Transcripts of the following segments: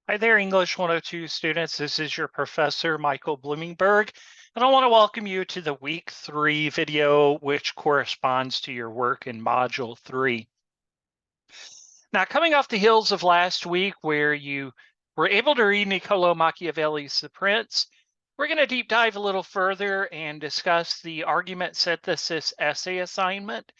Hi there, English 102 students. This is your professor, Michael Bloomingberg, and I want to welcome you to the week 3 video, which corresponds to your work in module 3. Now, coming off the heels of last week where you were able to read Niccolo Machiavelli's The Prince, we're going to deep dive a little further and discuss the argument synthesis essay assignment.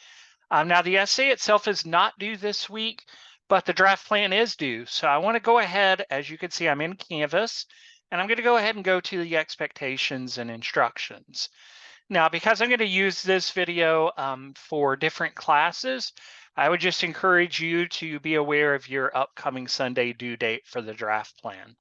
Now, the essay itself is not due this week, but the draft plan is due. So I want to go ahead, as you can see, I'm in Canvas, and I'm going to go ahead and go to the expectations and instructions. Now, because I'm going to use this video for different classes, I would just encourage you to be aware of your upcoming Sunday due date for the draft plan.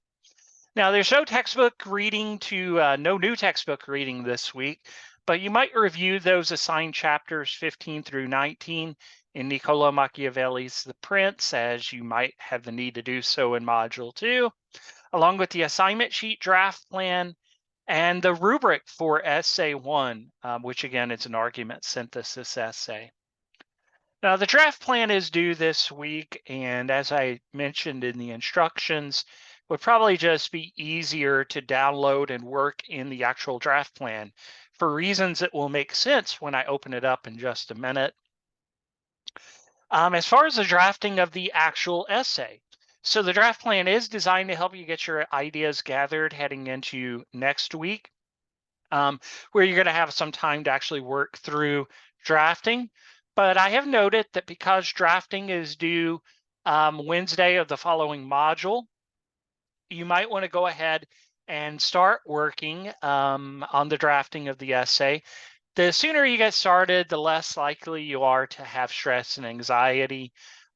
Now, there's no textbook reading no new textbook reading this week, but you might review those assigned chapters 15 through 19 in Niccolo Machiavelli's The Prince, as you might have the need to do so in Module 2, along with the assignment sheet draft plan and the rubric for Essay 1, which again is an argument synthesis essay. Now, the draft plan is due this week, and as I mentioned in the instructions, would probably just be easier to download and work in the actual draft plan for reasons that will make sense when I open it up in just a minute. As far as the drafting of the actual essay, so the draft plan is designed to help you get your ideas gathered heading into next week, where you're going to have some time to actually work through drafting. But I have noted that because drafting is due Wednesday of the following module, you might want to go ahead and start working on the drafting of the essay. The sooner you get started, the less likely you are to have stress and anxiety,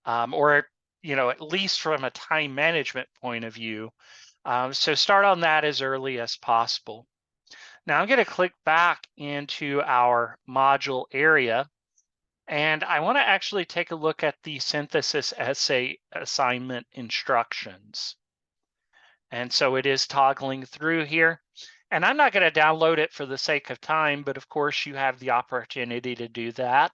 or at least from a time management point of view. So start on that as early as possible. Now I'm going to click back into our module area, and I want to actually take a look at the synthesis essay assignment instructions. And so it is toggling through here. And I'm not going to download it for the sake of time, but of course you have the opportunity to do that.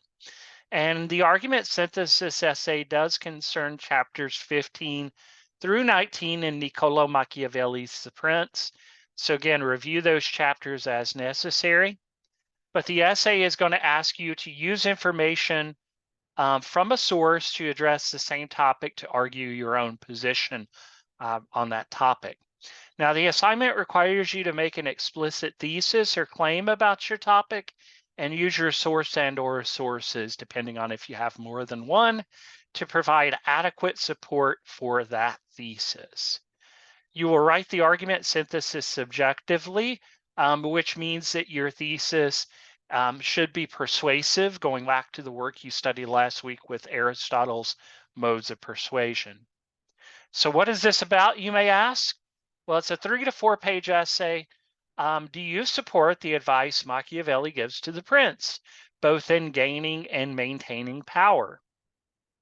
And the argument synthesis essay does concern chapters 15 through 19 in Niccolo Machiavelli's The Prince. So again, review those chapters as necessary. But the essay is going to ask you to use information from a source to address the same topic to argue your own position on that topic. Now, the assignment requires you to make an explicit thesis or claim about your topic and use your source and/or sources, depending on if you have more than one, to provide adequate support for that thesis. You will write the argument synthesis subjectively, which means that your thesis should be persuasive, going back to the work you studied last week with Aristotle's modes of persuasion. So what is this about, you may ask? Well, it's a 3 to 4 page essay. Do you support the advice Machiavelli gives to the prince, both in gaining and maintaining power?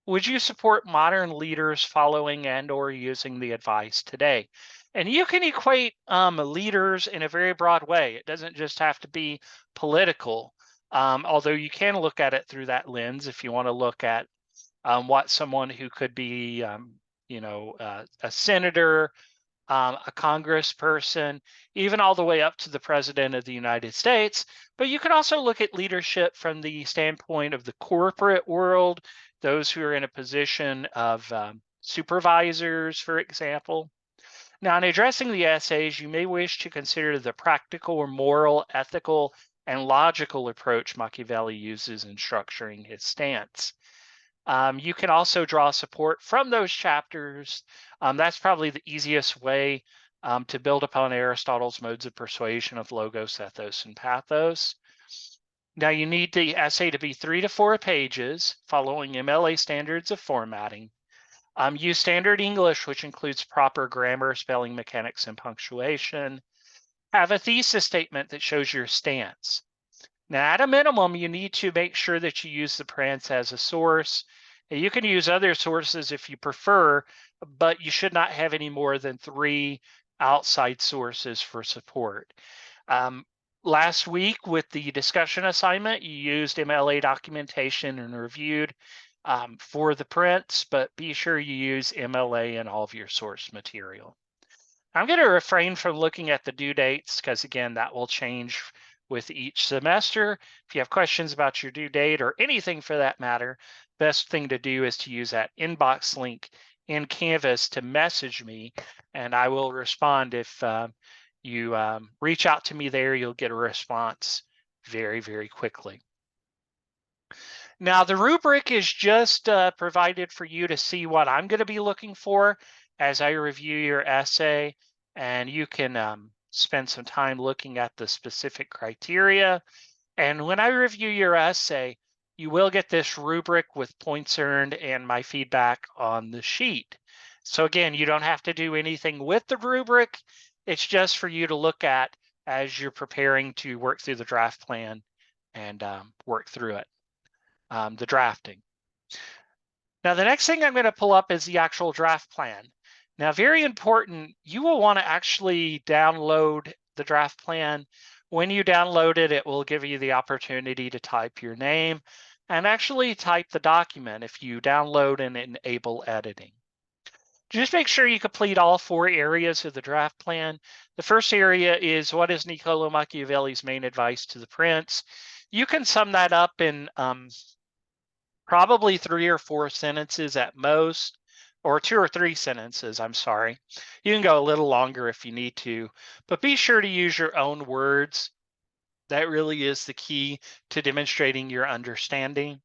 Would you support modern leaders following and/or using the advice today? And you can equate leaders in a very broad way. It doesn't just have to be political, although you can look at it through that lens if you want to look at what someone who could be, a senator, a congressperson, even all the way up to the president of the United States. But you can also look at leadership from the standpoint of the corporate world, those who are in a position of supervisors, for example. Now, in addressing the essays, you may wish to consider the practical or moral, ethical, and logical approach Machiavelli uses in structuring his stance. You can also draw support from those chapters. That's probably the easiest way to build upon Aristotle's modes of persuasion of logos, ethos, and pathos. Now, you need the essay to be 3 to 4 pages, following MLA standards of formatting. Use standard English, which includes proper grammar, spelling, mechanics, and punctuation. Have a thesis statement that shows your stance. Now, at a minimum, you need to make sure that you use the Prince as a source. You can use other sources if you prefer, but you should not have any more than 3 outside sources for support. Last week with the discussion assignment, you used MLA documentation and reviewed for the prints, but be sure you use MLA in all of your source material. I'm going to refrain from looking at the due dates because, again, that will change with each semester. If you have questions about your due date or anything for that matter, best thing to do is to use that inbox link in Canvas to message me, and I will respond. If you reach out to me there, you'll get a response very, very quickly. Now, the rubric is just provided for you to see what I'm going to be looking for as I review your essay, and you can spend some time looking at the specific criteria. And when I review your essay, you will get this rubric with points earned and my feedback on the sheet. So again, you don't have to do anything with the rubric. It's just for you to look at as you're preparing to work through the draft plan and work through it. The drafting. Now, the next thing I'm going to pull up is the actual draft plan. Now, very important, you will want to actually download the draft plan. When you download it, it will give you the opportunity to type your name and actually type the document if you download and enable editing. Just make sure you complete all 4 areas of the draft plan. The first area is, what is Niccolo Machiavelli's main advice to the prince? You can sum that up in probably 3 or 4 sentences at most, or 2 or 3 sentences, I'm sorry. You can go a little longer if you need to, but be sure to use your own words. That really is the key to demonstrating your understanding.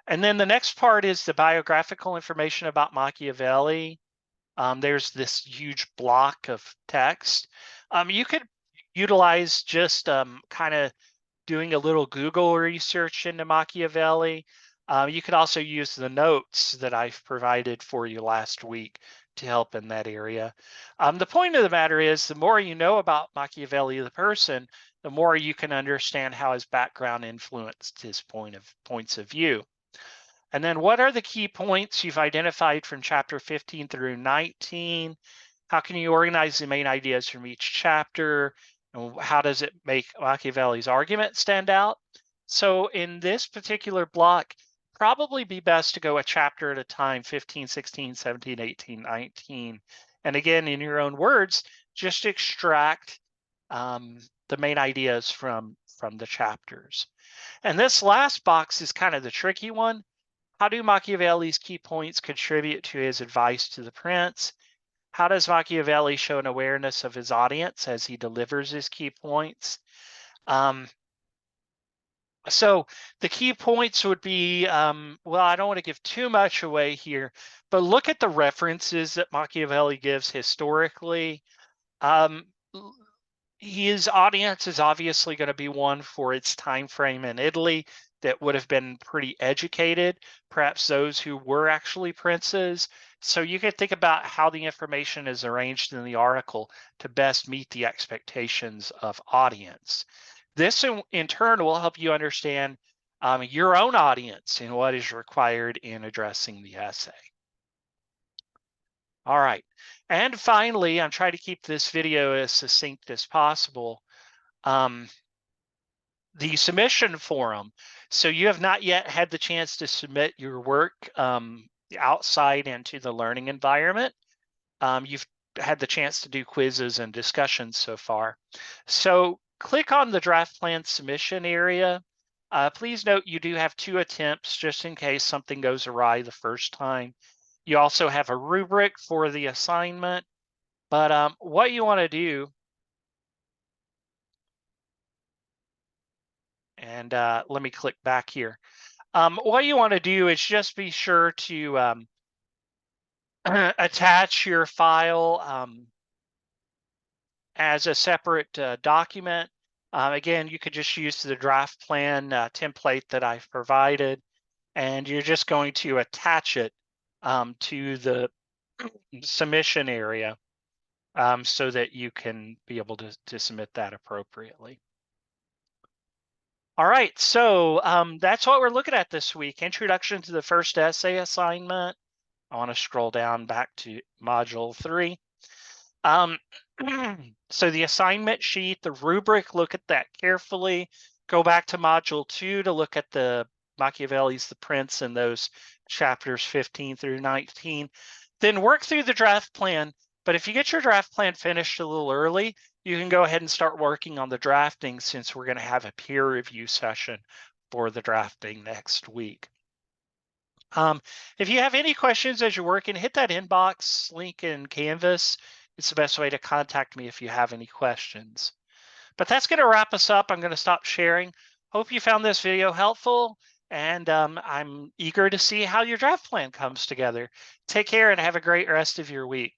And then the next part is the biographical information about Machiavelli. There's this huge block of text. You could utilize just kind of doing a little Google research into Machiavelli. You could also use the notes that I've provided for you last week to help in that area. The point of the matter is, the more you know about Machiavelli, the person, the more you can understand how his background influenced his points of view. And then, what are the key points you've identified from chapter 15 through 19? How can you organize the main ideas from each chapter? And how does it make Machiavelli's argument stand out? So in this particular block, probably be best to go a chapter at a time, 15, 16, 17, 18, 19. And again, in your own words, just extract the main ideas from the chapters. And this last box is kind of the tricky one. How do Machiavelli's key points contribute to his advice to the prince? How does Machiavelli show an awareness of his audience as he delivers his key points? So the key points would be, well, I don't want to give too much away here, but look at the references that Machiavelli gives historically. His audience is obviously going to be one for its time frame in Italy that would have been pretty educated, perhaps those who were actually princes. So you can think about how the information is arranged in the article to best meet the expectations of audience. This in turn will help you understand your own audience and what is required in addressing the essay. All right, and finally, I'm trying to keep this video as succinct as possible. The submission forum. So you have not yet had the chance to submit your work outside into the learning environment. You've had the chance to do quizzes and discussions so far. So click on the draft plan submission area. Please note you do have 2 attempts just in case something goes awry the first time. You also have a rubric for the assignment, but what you want to do, and let me click back here. What you want to do is just be sure to attach your file as a separate document. Again, you could just use the draft plan template that I've provided, and you're just going to attach it to the submission area so that you can be able to submit that appropriately. All right, so that's what we're looking at this week. Introduction to the first essay assignment. I want to scroll down back to module 3. So the assignment sheet, the rubric, look at that carefully. Go back to module 2 to look at the Machiavelli's The Prince and those chapters 15 through 19. Then work through the draft plan. But if you get your draft plan finished a little early, you can go ahead and start working on the drafting, since we're going to have a peer review session for the drafting next week. If you have any questions as you're working, hit that inbox link in Canvas. It's the best way to contact me if you have any questions. But that's going to wrap us up. I'm going to stop sharing. Hope you found this video helpful, and I'm eager to see how your draft plan comes together. Take care and have a great rest of your week.